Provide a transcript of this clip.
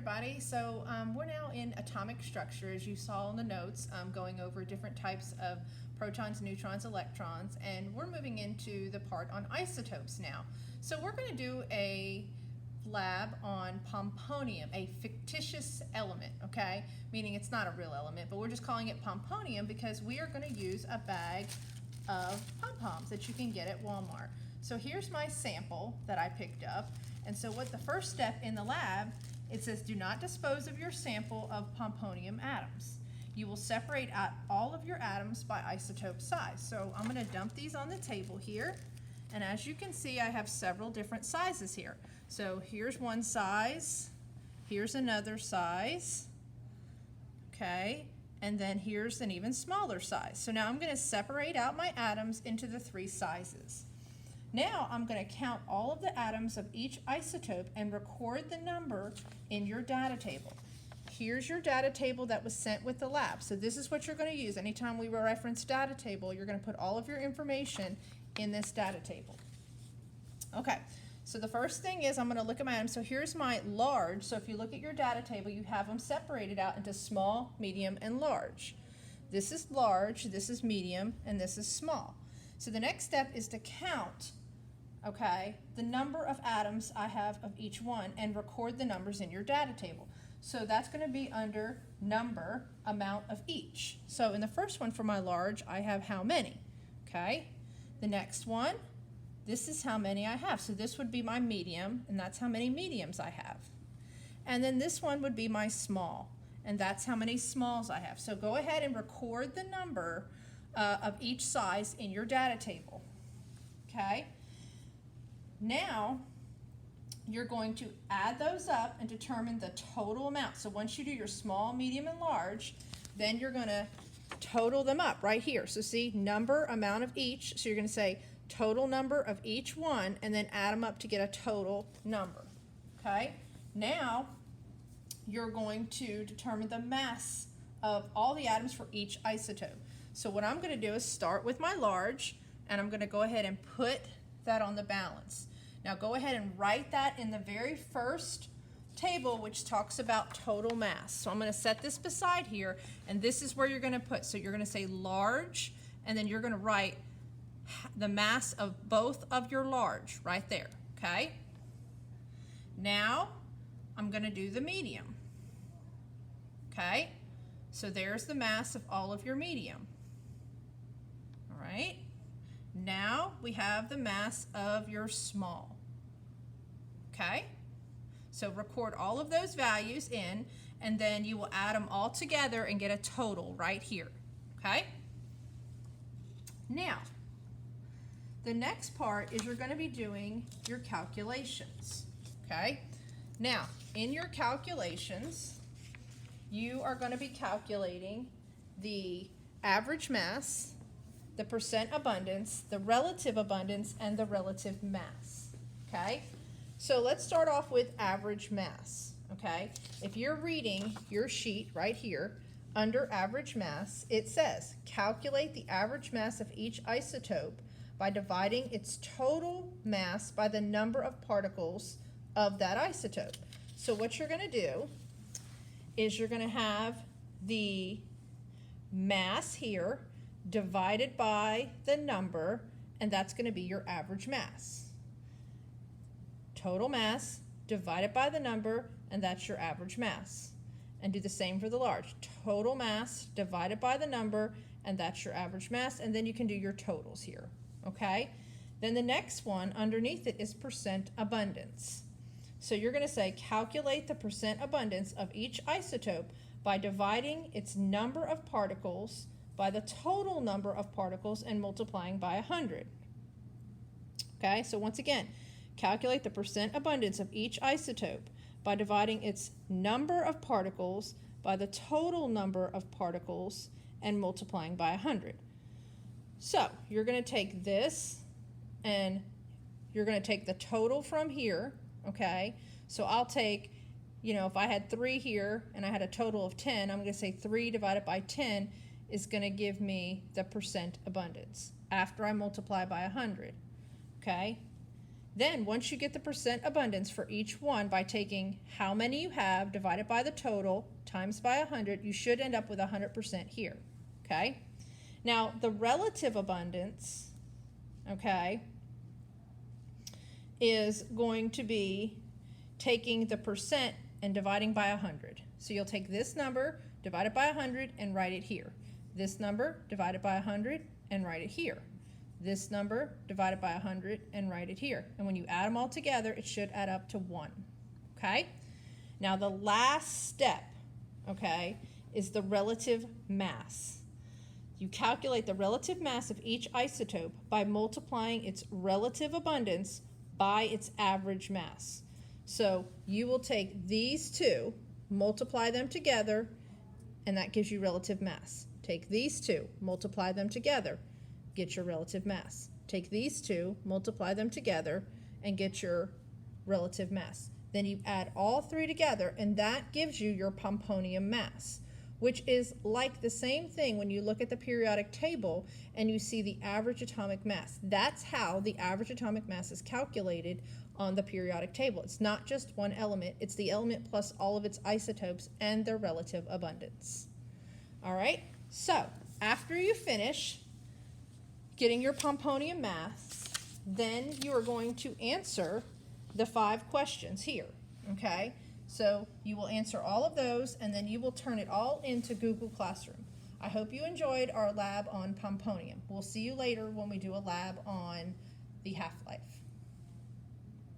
everybody. So we're now in atomic structure, as you saw in the notes, going over different types of protons, neutrons, electrons, and we're moving into the part on isotopes now. So we're going to do a lab on pomponium, a fictitious element, okay? Meaning it's not a real element, but we're just calling it pomponium because we are going to use a bag of pom-poms that you can get at Walmart. So here's my sample that I picked up. And so what the first step in the lab, it says do not dispose of your sample of pomponium atoms. You will separate out all of your atoms by isotope size. So I'm going to dump these on the table here. And as you can see, I have several different sizes here. So here's one size, here's another size, okay, and then here's an even smaller size. So now I'm going to separate out my atoms into the three sizes. Now I'm going to count all of the atoms of each isotope and record the number in your data table. Here's your data table that was sent with the lab. So this is what you're going to use. Anytime we reference data table, you're going to put all of your information in this data table. Okay, so the first thing is I'm going to look at my items. So here's my large. So if you look at your data table, you have them separated out into small, medium, and large. This is large, this is medium, and this is small. So the next step is to count, okay, the number of atoms I have of each one and record the numbers in your data table. So that's going to be under number, amount of each. So in the first one for my large, I have how many, okay? The next one, this is how many I have. So this would be my medium, and that's how many mediums I have. And then this one would be my small, and that's how many smalls I have. So go ahead and record the number of each size in your data table, okay? Now, you're going to add those up and determine the total amount. So once you do your small, medium, and large, then you're going to total them up right here. So see, number, amount of each. So you're going to say total number of each one and then add them up to get a total number, okay? Now, you're going to determine the mass of all the atoms for each isotope. So what I'm going to do is start with my large, and I'm going to go ahead and put that on the balance. Now go ahead and write that in the very first table, which talks about total mass. So I'm going to set this beside here, and this is where you're going to put. So you're going to say large, and then you're going to write the mass of both of your large right there, okay? Now I'm going to do the medium, okay? So there's the mass of all of your medium. All right, now we have the mass of your small, okay? So record all of those values in, and then you will add them all together and get a total right here, okay? Now, the next part is you're going to be doing your calculations, okay? Now, in your calculations, you are going to be calculating the average mass, the percent abundance, the relative abundance, and the relative mass, okay? So let's start off with average mass, okay? If you're reading your sheet right here, under average mass, it says, calculate the average mass of each isotope by dividing its total mass by the number of particles of that isotope. So what you're going to do is you're going to have the mass here divided by the number, and that's going to be your average mass. Total mass divided by the number, and that's your average mass. And do the same for the large. Total mass divided by the number, and that's your average mass, and then you can do your totals here, okay? Then the next one underneath it is percent abundance. So you're going to say calculate the percent abundance of each isotope by dividing its number of particles by the total number of particles and multiplying by 100. Okay, so once again, calculate the percent abundance of each isotope by dividing its number of particles by the total number of particles and multiplying by 100. So you're going to take this and you're going to take the total from here, okay? So I'll take, you know, if I had 3 here and I had a total of 10, I'm going to say 3 divided by 10 is going to give me the percent abundance after I multiply by 100, okay? Then once you get the percent abundance for each one by taking how many you have divided by the total times by 100, you should end up with 100% here, okay? Now the relative abundance, okay, is going to be taking the percent and dividing by 100. So you'll take this number, divide it by 100, and write it here. This number, divide it by 100, and write it here. This number, divided by 100, and write it here. And when you add them all together, it should add up to 1, okay? Now the last step, okay, is the relative mass. You calculate the relative mass of each isotope by multiplying its relative abundance by its average mass. So you will take these two, multiply them together, and that gives you relative mass. Take these two, multiply them together, get your relative mass. Take these two, multiply them together, and get your relative mass. Then you add all three together, and that gives you your Pomponium mass, which is like the same thing when you look at the periodic table and you see the average atomic mass. That's how the average atomic mass is calculated on the periodic table. It's not just one element, it's the element plus all of its isotopes and their relative abundance. All right, so after you finish getting your Pomponium mass, then you are going to answer the 5 questions here, okay? So you will answer all of those, and then you will turn it all into Google Classroom. I hope you enjoyed our lab on Pomponium. We'll see you later when we do a lab on the half-life.